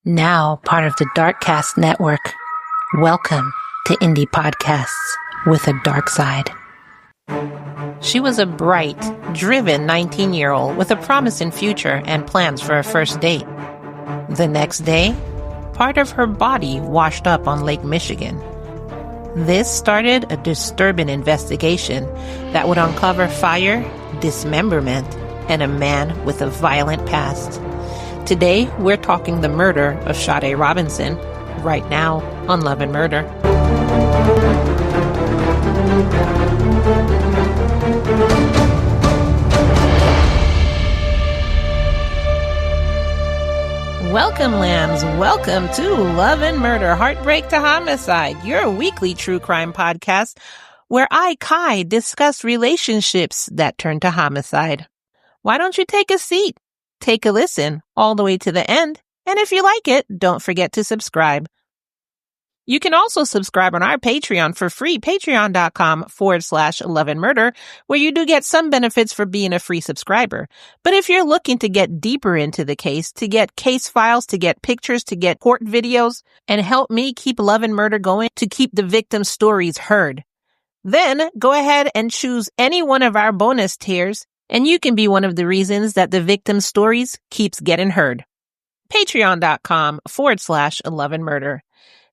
Now part of the Darkcast Network. Welcome to Indie Podcasts with a dark side. She was a bright, driven 19-year-old with a promising future and plans for a first date. The next day, part of her body washed up on Lake Michigan. This started a disturbing investigation that would uncover fire, dismemberment, and a man with a violent past. Today, we're talking the murder of Sade Robinson, right now on Love and Murder. Welcome, lambs. Welcome to Love and Murder, Heartbreak to Homicide, your weekly true crime podcast where I, Kai, discuss relationships that turn to homicide. Why don't you take a seat? Take a listen all the way to the end, and if you like it, don't forget to subscribe. You can also subscribe on our Patreon for free, patreon.com/Love and Murder, where you do get some benefits for being a free subscriber. But if you're looking to get deeper into the case, to get case files, to get pictures, to get court videos, and help me keep Love and Murder going, to keep the victim's stories heard, then go ahead and choose any one of our bonus tiers, and you can be one of the reasons that the victim's stories keeps getting heard. Patreon.com/Love and Murder.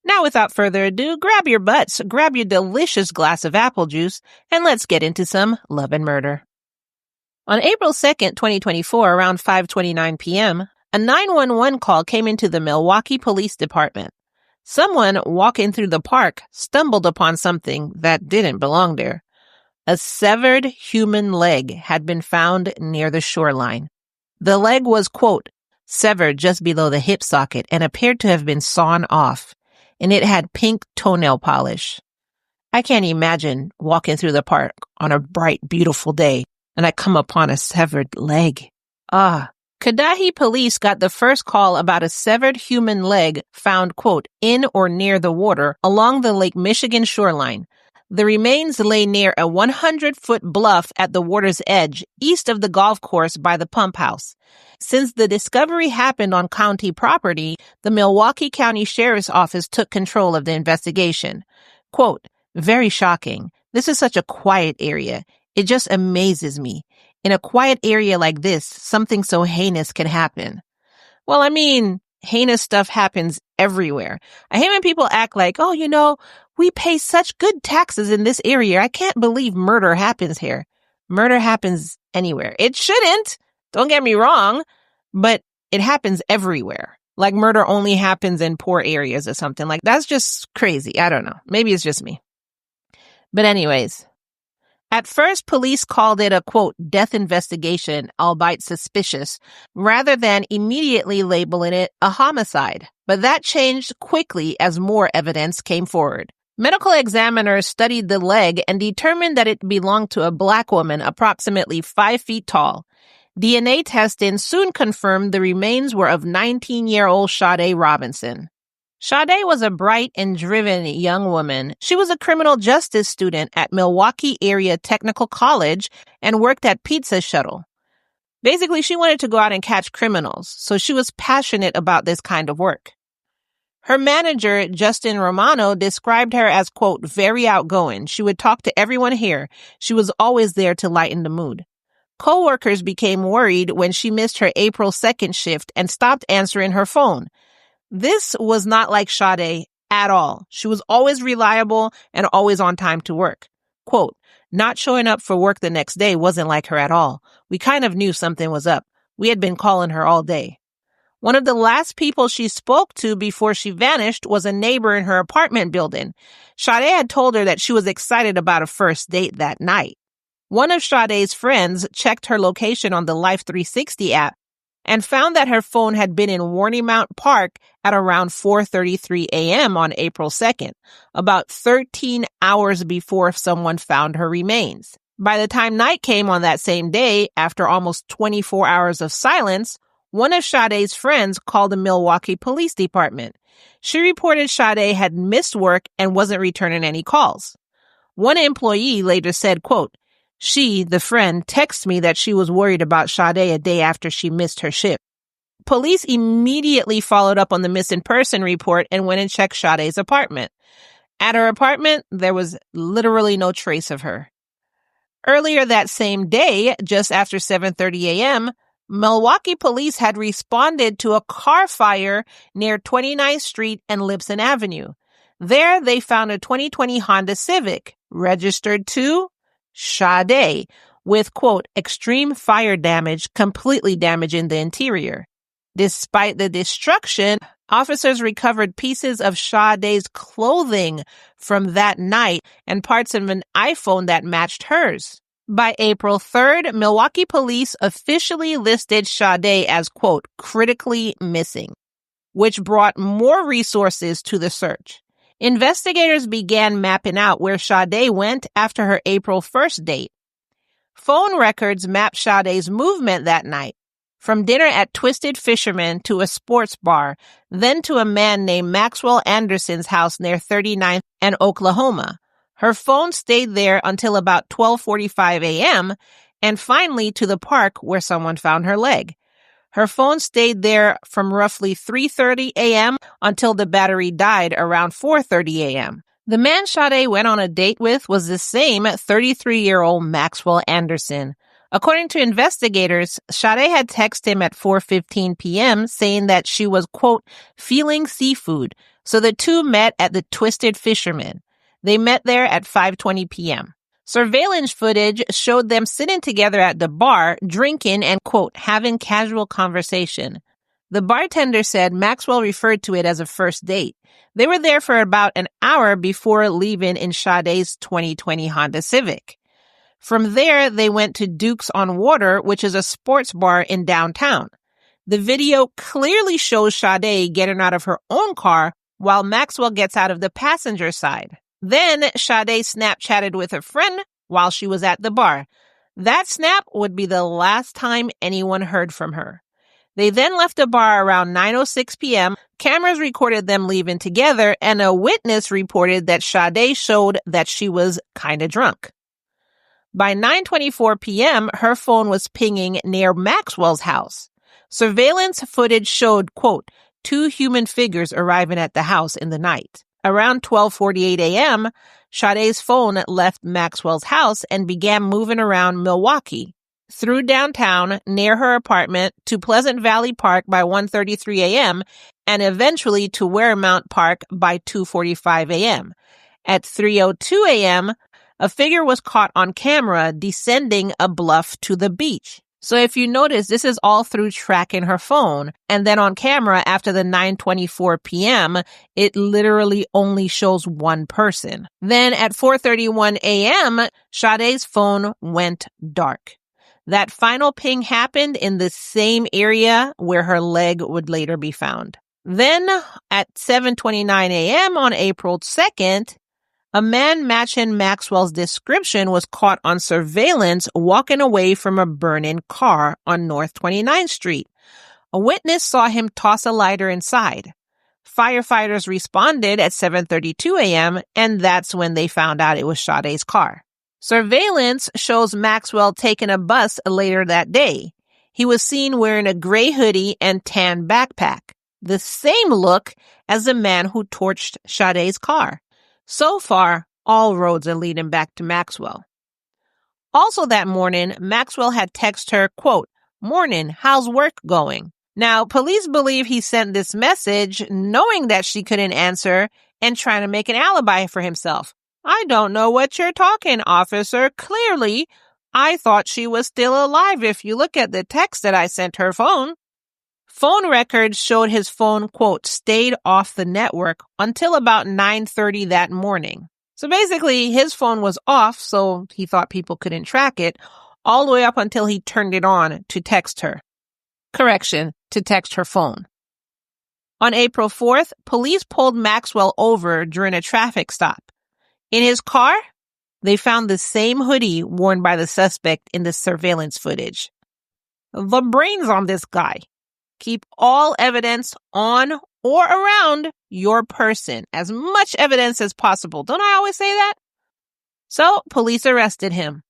Now, without further ado, grab your butts, grab your delicious glass of apple juice, and let's get into some Love and Murder. On April 2nd, 2024, around 5:29 p.m., a 911 call came into the Milwaukee Police Department. Someone walking through the park stumbled upon something that didn't belong there. A severed human leg had been found near the shoreline. The leg was, quote, severed just below the hip socket and appeared to have been sawn off, and it had pink toenail polish. I can't imagine walking through the park on a bright, beautiful day and I come upon a severed leg. Cudahy police got the first call about a severed human leg found, quote, in or near the water along the Lake Michigan shoreline. The remains lay near a 100-foot bluff at the water's edge, east of the golf course by the pump house. Since the discovery happened on county property, the Milwaukee County Sheriff's Office took control of the investigation. Quote, very shocking. This is such a quiet area. It just amazes me. In a quiet area like this, something so heinous can happen. Well, I mean, heinous stuff happens everywhere. I hate when people act like, we pay such good taxes in this area. I can't believe murder happens here. Murder happens anywhere. It shouldn't. Don't get me wrong, but it happens everywhere. Like murder only happens in poor areas or something. Like that's just crazy. I don't know. Maybe it's just me. But anyways, at first, police called it a, quote, death investigation, albeit suspicious, rather than immediately labeling it a homicide. But that changed quickly as more evidence came forward. Medical examiners studied the leg and determined that it belonged to a black woman approximately 5 feet tall. DNA testing soon confirmed the remains were of 19-year-old Sade Robinson. Sade was a bright and driven young woman. She was a criminal justice student at Milwaukee Area Technical College and worked at Pizza Shuttle. Basically, she wanted to go out and catch criminals, so she was passionate about this kind of work. Her manager, Justin Romano, described her as, quote, very outgoing. She would talk to everyone here. She was always there to lighten the mood. Coworkers became worried when she missed her April 2nd shift and stopped answering her phone. This was not like Sade at all. She was always reliable and always on time to work. Quote, not showing up for work the next day wasn't like her at all. We kind of knew something was up. We had been calling her all day. One of the last people she spoke to before she vanished was a neighbor in her apartment building. Sade had told her that she was excited about a first date that night. One of Sade's friends checked her location on the Life 360 app and found that her phone had been in Warnymount Park at around 4:33 a.m. on April 2nd, about 13 hours before someone found her remains. By the time night came on that same day, after almost 24 hours of silence, one of Sade's friends called the Milwaukee Police Department. She reported Sade had missed work and wasn't returning any calls. One employee later said, quote, she, the friend, texted me that she was worried about Sade a day after she missed her shift. police immediately followed up on the missing person report and went and checked Sade's apartment. At her apartment, there was literally no trace of her. Earlier that same day, just after 7:30 a.m., Milwaukee police had responded to a car fire near 29th Street and Lipson Avenue. There, they found a 2020 Honda Civic, registered to Sade, with, quote, extreme fire damage, completely damaging the interior. Despite the destruction, officers recovered pieces of Sade's clothing from that night and parts of an iPhone that matched hers. By April 3rd, Milwaukee police officially listed Sade as, quote, critically missing, which brought more resources to the search. Investigators began mapping out where Sade went after her April 1st date. Phone records mapped Sade's movement that night, from dinner at Twisted Fisherman to a sports bar, then to a man named Maxwell Anderson's house near 39th and Oklahoma. Her phone stayed there until about 12:45 a.m., and finally to the park where someone found her leg. Her phone stayed there from roughly 3:30 a.m. until the battery died around 4:30 a.m. The man Sade went on a date with was the same 33-year-old Maxwell Anderson. According to investigators, Sade had texted him at 4:15 p.m. saying that she was, quote, feeling seafood, so the two met at the Twisted Fisherman. They met there at 5:20 p.m. Surveillance footage showed them sitting together at the bar, drinking and, quote, having casual conversation. The bartender said Maxwell referred to it as a first date. They were there for about an hour before leaving in Sade's 2020 Honda Civic. From there, they went to Duke's on Water, which is a sports bar in downtown. The video clearly shows Sade getting out of her own car while Maxwell gets out of the passenger side. Then Sade Snapchatted with a friend while she was at the bar. That snap would be the last time anyone heard from her. They then left the bar around 9:06 p.m. Cameras recorded them leaving together, and a witness reported that Sade showed that she was kind of drunk. By 9:24 p.m., her phone was pinging near Maxwell's house. Surveillance footage showed, quote, two human figures arriving at the house in the night. Around 12:48 a.m., Sade's phone left Maxwell's house and began moving around Milwaukee, through downtown near her apartment to Pleasant Valley Park by 1:33 a.m. and eventually to Waremount Park by 2:45 a.m. At 3:02 a.m., a figure was caught on camera descending a bluff to the beach. So if you notice, this is all through tracking her phone. And then on camera after the 9:24 p.m., it literally only shows one person. Then at 4:31 a.m., Sade's phone went dark. That final ping happened in the same area where her leg would later be found. Then at 7:29 a.m. on April 2nd, a man matching Maxwell's description was caught on surveillance walking away from a burning car on North 29th Street. A witness saw him toss a lighter inside. Firefighters responded at 7:32 a.m., and that's when they found out it was Sade's car. Surveillance shows Maxwell taking a bus later that day. He was seen wearing a gray hoodie and tan backpack, the same look as the man who torched Sade's car. So far, all roads are leading back to Maxwell. Also that morning, Maxwell had texted her, quote, "Morning, how's work going?" Now, police believe he sent this message knowing that she couldn't answer and trying to make an alibi for himself. "I don't know what you're talking, officer. Clearly, I thought she was still alive if you look at the text that I sent her phone." Phone records showed his phone, quote, stayed off the network until about 9:30 that morning. So basically, his phone was off, so he thought people couldn't track it, all the way up until he turned it on to text her. Correction, to text her phone. On April 4th, police pulled Maxwell over during a traffic stop. In his car, they found the same hoodie worn by the suspect in the surveillance footage. The brains on this guy. Keep all evidence on or around your person. As much evidence as possible. Don't I always say that? So, police arrested him.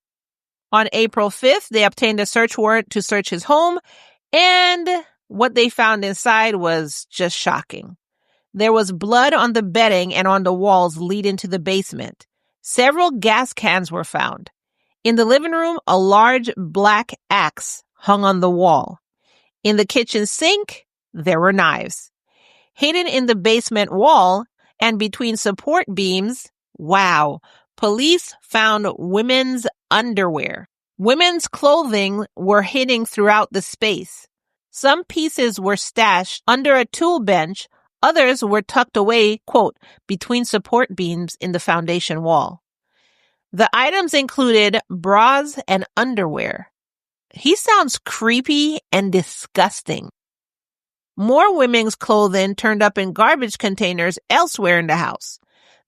On April 5th, they obtained a search warrant to search his home, and what they found inside was just shocking. There was blood on the bedding and on the walls leading to the basement. Several gas cans were found. In the living room, a large black axe hung on the wall. In the kitchen sink, there were knives. Hidden in the basement wall and between support beams, police found women's underwear. Women's clothing were hidden throughout the space. Some pieces were stashed under a tool bench. Others were tucked away, quote, between support beams in the foundation wall. The items included bras and underwear. He sounds creepy and disgusting. More women's clothing turned up in garbage containers elsewhere in the house.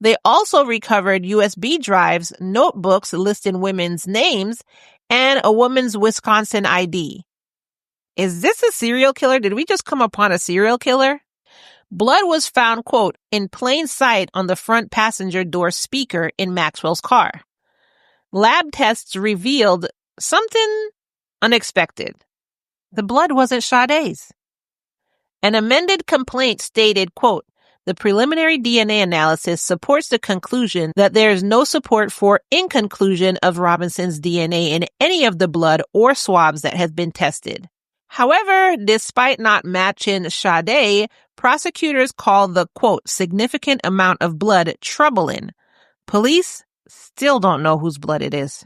They also recovered USB drives, notebooks listing women's names, and a woman's Wisconsin ID. Is this a serial killer? Did we just come upon a serial killer? Blood was found, quote, in plain sight on the front passenger door speaker in Maxwell's car. Lab tests revealed something unexpected. The blood wasn't Sade's. An amended complaint stated, quote, the preliminary DNA analysis supports the conclusion that there is no support for inconclusion of Robinson's DNA in any of the blood or swabs that have been tested. However, despite not matching Sade, prosecutors called the, quote, significant amount of blood troubling. Police still don't know whose blood it is.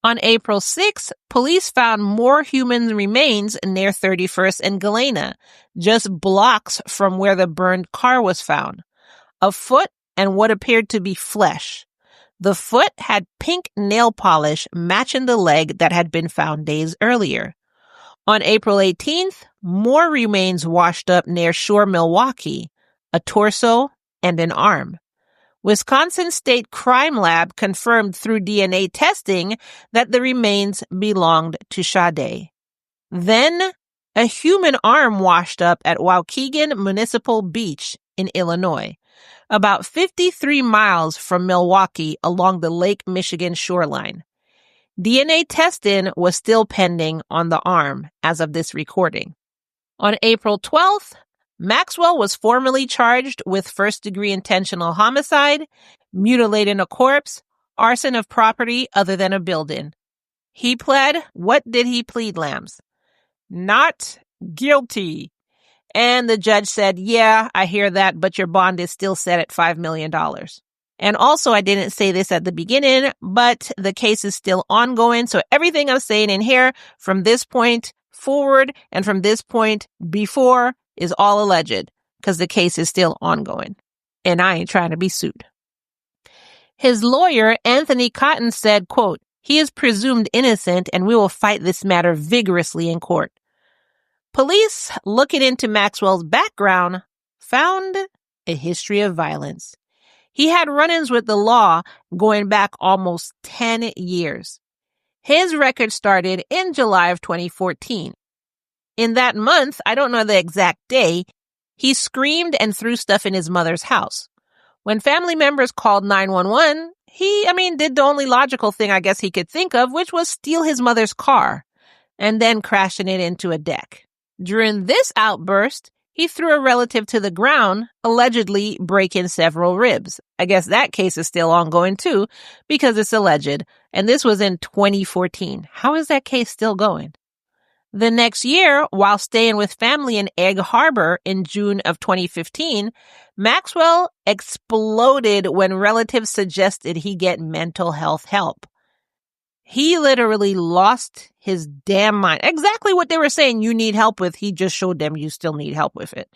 On April 6, police found more human remains near 31st and Galena, just blocks from where the burned car was found. A foot and what appeared to be flesh. The foot had pink nail polish matching the leg that had been found days earlier. On April 18th, more remains washed up near Shore, Milwaukee, a torso and an arm. Wisconsin State Crime Lab confirmed through DNA testing that the remains belonged to Sade. Then, a human arm washed up at Waukegan Municipal Beach in Illinois, about 53 miles from Milwaukee along the Lake Michigan shoreline. DNA testing was still pending on the arm as of this recording. On April 12th, Maxwell was formally charged with first-degree intentional homicide, mutilating a corpse, arson of property other than a building. He pled, what did he plead, lambs? Not guilty. And the judge said, yeah, I hear that, but your bond is still set at $5 million. And also, I didn't say this at the beginning, but the case is still ongoing. So everything I'm saying in here from this point forward and from this point before is all alleged because the case is still ongoing. And I ain't trying to be sued. His lawyer, Anthony Cotton, said, quote, he is presumed innocent and we will fight this matter vigorously in court. Police, looking into Maxwell's background, found a history of violence. He had run-ins with the law going back almost 10 years. His record started in July of 2014. In that month, I don't know the exact day, he screamed and threw stuff in his mother's house. When family members called 911, he did the only logical thing I guess he could think of, which was steal his mother's car and then crashing it into a deck. During this outburst, he threw a relative to the ground, allegedly breaking several ribs. I guess that case is still ongoing too, because it's alleged. And this was in 2014. How is that case still going? The next year, while staying with family in Egg Harbor in June of 2015, Maxwell exploded when relatives suggested he get mental health help. He literally lost his damn mind. Exactly what they were saying you need help with, he just showed them you still need help with it.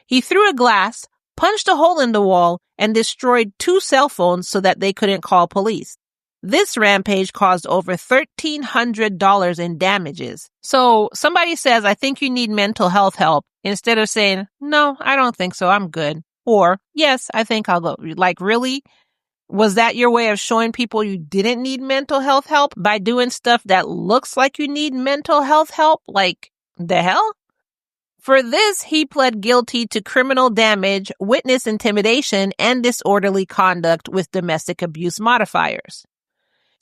He threw a glass, punched a hole in the wall, and destroyed 2 cell phones so that they couldn't call police. This rampage caused over $1,300 in damages. So somebody says, I think you need mental health help, instead of saying, no, I don't think so, I'm good. Or, yes, I think I'll go. Like, really? Was that your way of showing people you didn't need mental health help by doing stuff that looks like you need mental health help? Like, the hell? For this, he pled guilty to criminal damage, witness intimidation, and disorderly conduct with domestic abuse modifiers.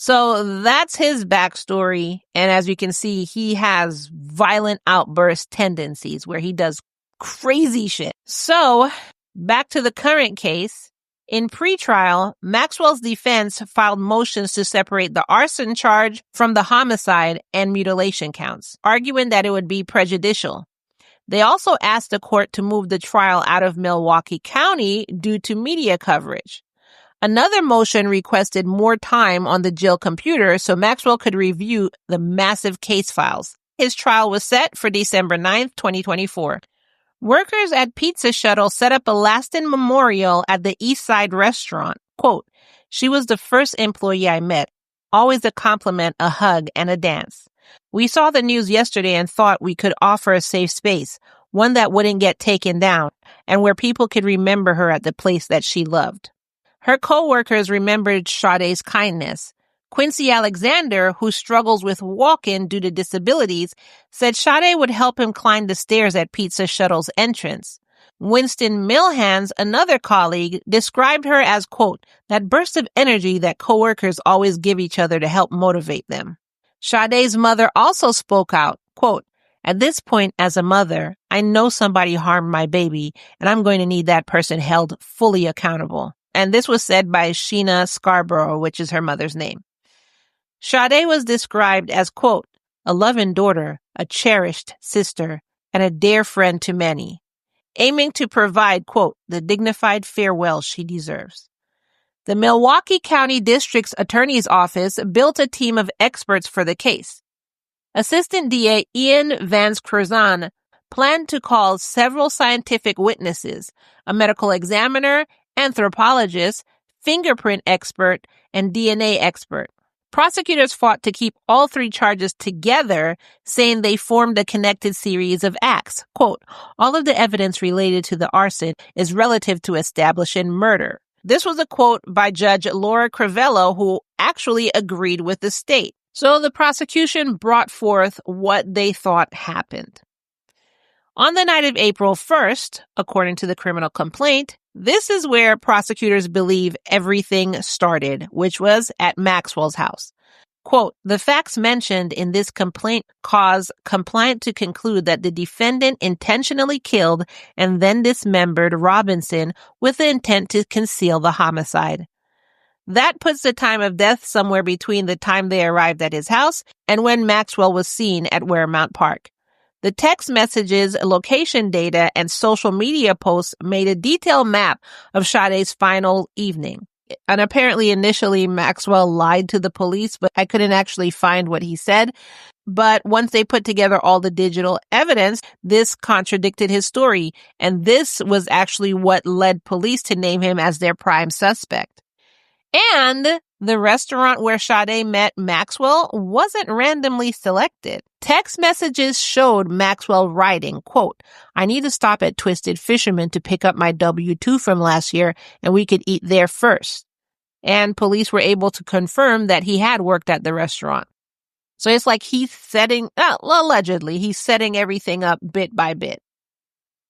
So that's his backstory. And as you can see, he has violent outburst tendencies where he does crazy shit. So back to the current case. In pretrial, Maxwell's defense filed motions to separate the arson charge from the homicide and mutilation counts, arguing that it would be prejudicial. They also asked the court to move the trial out of Milwaukee County due to media coverage. Another motion requested more time on the jail computer so Maxwell could review the massive case files. His trial was set for December 9th, 2024. Workers at Pizza Shuttle set up a lasting memorial at the East Side restaurant. Quote, "She was the first employee I met. Always a compliment, a hug, and a dance. We saw the news yesterday and thought we could offer a safe space, one that wouldn't get taken down, and where people could remember her at the place that she loved." Her co-workers remembered Sade's kindness. Quincy Alexander, who struggles with walking due to disabilities, said Sade would help him climb the stairs at Pizza Shuttle's entrance. Winston Milhans, another colleague, described her as, quote, "that burst of energy that coworkers always give each other to help motivate them." Sade's mother also spoke out, quote, "At this point as a mother, I know somebody harmed my baby, and I'm going to need that person held fully accountable." And this was said by Sheena Scarborough, which is her mother's name. Sade was described as, quote, "a loving daughter, a cherished sister, and a dear friend to many," aiming to provide, quote, "the dignified farewell she deserves." The Milwaukee County District's Attorney's Office built a team of experts for the case. Assistant DA Ian Vance Curzon planned to call several scientific witnesses, a medical examiner, anthropologist, fingerprint expert, and DNA expert. Prosecutors fought to keep all three charges together, saying they formed a connected series of acts. Quote, "All of the evidence related to the arson is relative to establishing murder." This was a quote by Judge Laura Crivello, who actually agreed with the state. So the prosecution brought forth what they thought happened. On the night of April 1st, according to the criminal complaint, this is where prosecutors believe everything started, which was at Maxwell's house. Quote, "The facts mentioned in this complaint cause complainant to conclude that the defendant intentionally killed and then dismembered Robinson with the intent to conceal the homicide. That puts the time of death somewhere between the time they arrived at his house and when Maxwell was seen at Waremount Park. The text messages, location data, and social media posts made a detailed map of Sade's final evening. And apparently initially Maxwell lied to the police, but I couldn't actually find what he said. But once they put together all the digital evidence, this contradicted his story. And this was actually what led police to name him as their prime suspect. And the restaurant where Sade met Maxwell wasn't randomly selected. Text messages showed Maxwell writing, quote, "I need to stop at Twisted Fisherman to pick up my W-2 from last year, and we could eat there first." And police were able to confirm that he had worked at the restaurant. So it's like allegedly, he's setting everything up bit by bit.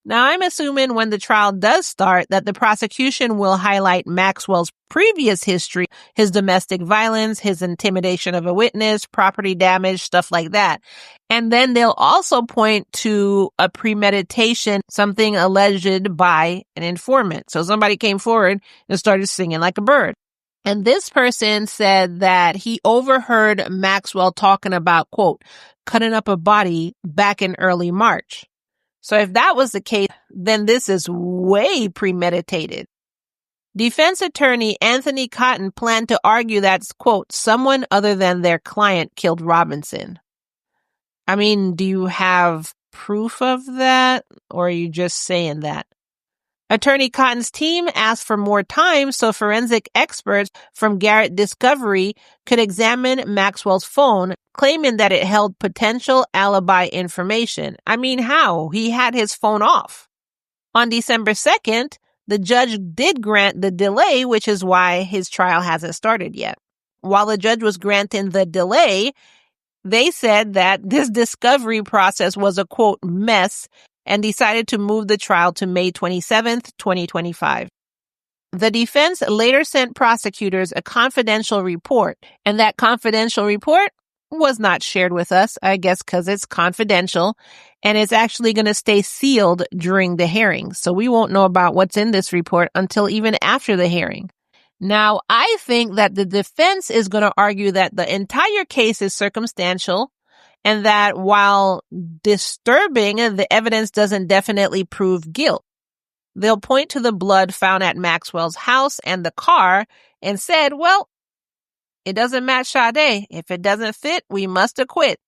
Now, I'm assuming when the trial does start that the prosecution will highlight Maxwell's previous history, his domestic violence, his intimidation of a witness, property damage, stuff like that. And then they'll also point to a premeditation, something alleged by an informant. So somebody came forward and started singing like a bird. And this person said that he overheard Maxwell talking about, quote, "cutting up a body back in early March." So if that was the case, then this is way premeditated. Defense attorney Anthony Cotton planned to argue that, quote, "someone other than their client killed Robinson." I mean, do you have proof of that, or are you just saying that? Attorney Cotton's team asked for more time so forensic experts from Garrett Discovery could examine Maxwell's phone, claiming that it held potential alibi information. I mean, how? He had his phone off. On December 2nd, the judge did grant the delay, which is why his trial hasn't started yet. While the judge was granting the delay, they said that this discovery process was a, quote, "mess," and decided to move the trial to May 27th, 2025. The defense later sent prosecutors a confidential report, and that confidential report was not shared with us, I guess because it's confidential, and it's actually going to stay sealed during the hearing. So we won't know about what's in this report until even after the hearing. Now, I think that the defense is going to argue that the entire case is circumstantial and that while disturbing, the evidence doesn't definitely prove guilt. They'll point to the blood found at Maxwell's house and the car and said, well, it doesn't match Sade. If it doesn't fit, we must acquit.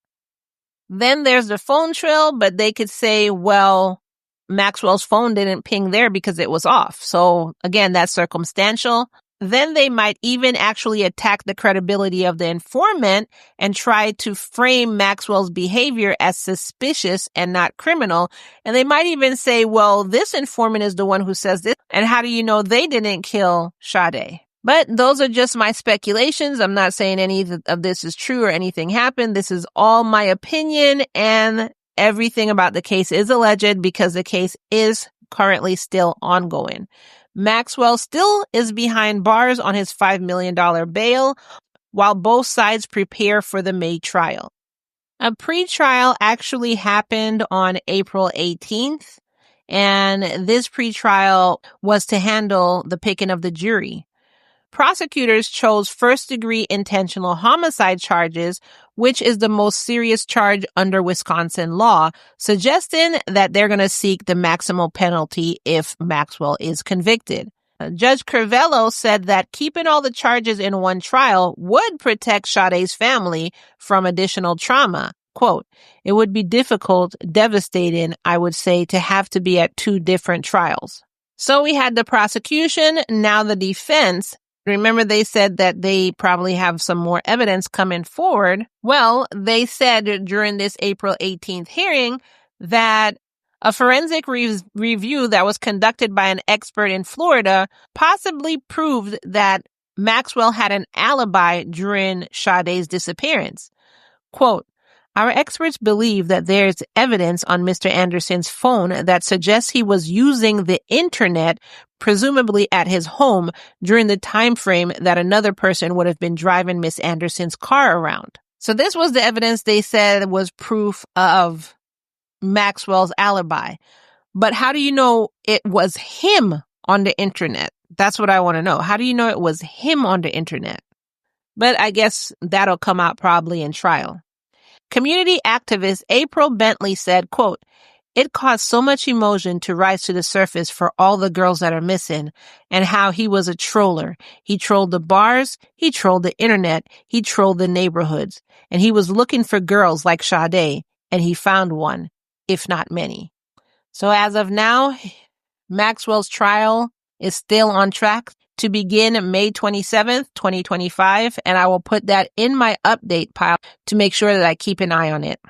Then there's the phone trail, but they could say, well, Maxwell's phone didn't ping there because it was off. So again, that's circumstantial. Then they might even actually attack the credibility of the informant and try to frame Maxwell's behavior as suspicious and not criminal. And they might even say, well, this informant is the one who says this. And how do you know they didn't kill Sade? But those are just my speculations. I'm not saying any of this is true or anything happened. This is all my opinion, and everything about the case is alleged because the case is currently still ongoing. Maxwell still is behind bars on his $5 million bail while both sides prepare for the May trial. A pretrial actually happened on April 18th, and this pretrial was to handle the picking of the jury. Prosecutors chose first-degree intentional homicide charges, which is the most serious charge under Wisconsin law, suggesting that they're going to seek the maximal penalty if Maxwell is convicted. Judge Crivello said that keeping all the charges in one trial would protect Sade's family from additional trauma. Quote, it would be difficult, devastating, I would say, to have to be at two different trials. So we had the prosecution, now the defense. Remember, they said that they probably have some more evidence coming forward. Well, they said during this April 18th hearing that a forensic review that was conducted by an expert in Florida possibly proved that Maxwell had an alibi during Sade's disappearance. Quote, our experts believe that there's evidence on Mr. Anderson's phone that suggests he was using the internet, presumably at his home, during the time frame that another person would have been driving Miss Anderson's car around. So this was the evidence they said was proof of Maxwell's alibi. But how do you know it was him on the internet? That's what I want to know. How do you know it was him on the internet? But I guess that'll come out probably in trial. Community activist April Bentley said, quote, it caused so much emotion to rise to the surface for all the girls that are missing, and how he was a troller. He trolled the bars, he trolled the internet, he trolled the neighborhoods, and he was looking for girls like Sade, and he found one, if not many. So as of now, Maxwell's trial is still on track to begin May 27th, 2025, and I will put that in my update pile to make sure that I keep an eye on it.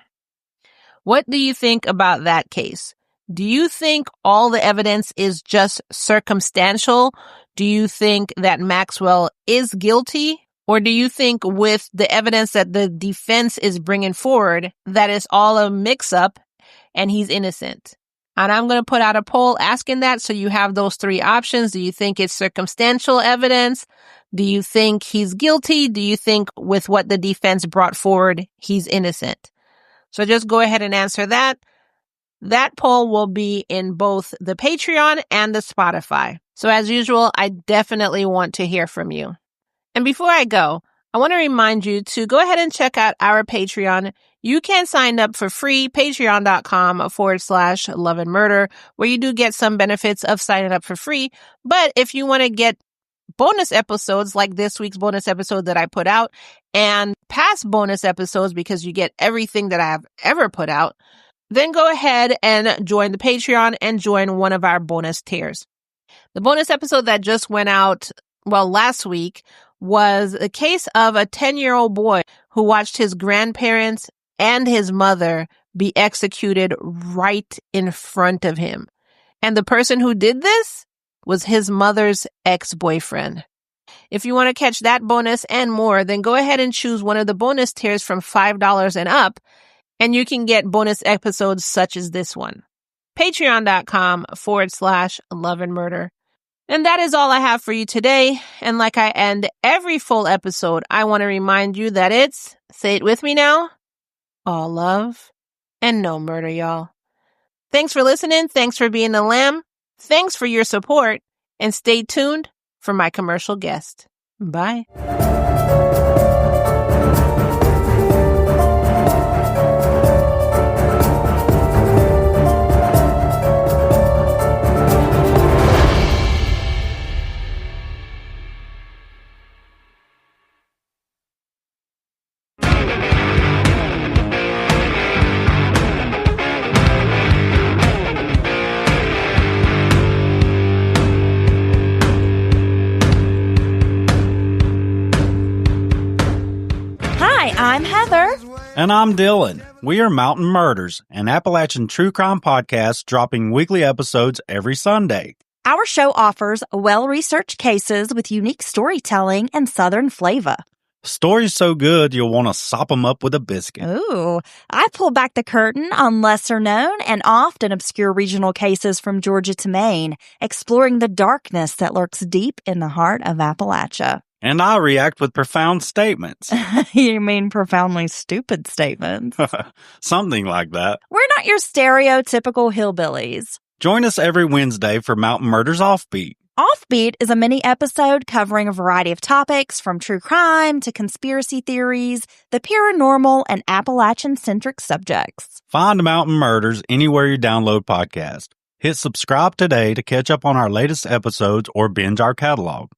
What do you think about that case? Do you think all the evidence is just circumstantial? Do you think that Maxwell is guilty? Or do you think with the evidence that the defense is bringing forward that it's all a mix-up and he's innocent? And I'm going to put out a poll asking that, so you have those three options. Do you think it's circumstantial evidence? Do you think he's guilty? Do you think with what the defense brought forward, he's innocent? So just go ahead and answer that. That poll will be in both the Patreon and the Spotify. So as usual, I definitely want to hear from you. And before I go, I want to remind you to go ahead and check out our Patreon. You can sign up for free, patreon.com/loveandmurder, where you do get some benefits of signing up for free. But if you want to get bonus episodes like this week's bonus episode that I put out and past bonus episodes because you get everything that I have ever put out, then go ahead and join the Patreon and join one of our bonus tiers. The bonus episode that just went out, last week, was a case of a 10-year-old boy who watched his grandparents and his mother be executed right in front of him. And the person who did this was his mother's ex-boyfriend. If you want to catch that bonus and more, then go ahead and choose one of the bonus tiers from $5 and up, and you can get bonus episodes such as this one. Patreon.com/loveandmurder. And that is all I have for you today. And like I end every full episode, I want to remind you that it's, say it with me now, all love and no murder, y'all. Thanks for listening. Thanks for being a lamb. Thanks for your support. And stay tuned for my commercial guest. Bye. I'm Heather. And I'm Dylan. We are Mountain Murders, an Appalachian true crime podcast dropping weekly episodes every Sunday. Our show offers well-researched cases with unique storytelling and Southern flavor. Stories so good you'll want to sop them up with a biscuit. Ooh, I pull back the curtain on lesser-known and often obscure regional cases from Georgia to Maine, exploring the darkness that lurks deep in the heart of Appalachia. And I react with profound statements. You mean profoundly stupid statements? Something like that. We're not your stereotypical hillbillies. Join us every Wednesday for Mountain Murders Offbeat. Offbeat is a mini-episode covering a variety of topics from true crime to conspiracy theories, the paranormal, and Appalachian-centric subjects. Find Mountain Murders anywhere you download podcasts. Hit subscribe today to catch up on our latest episodes or binge our catalog.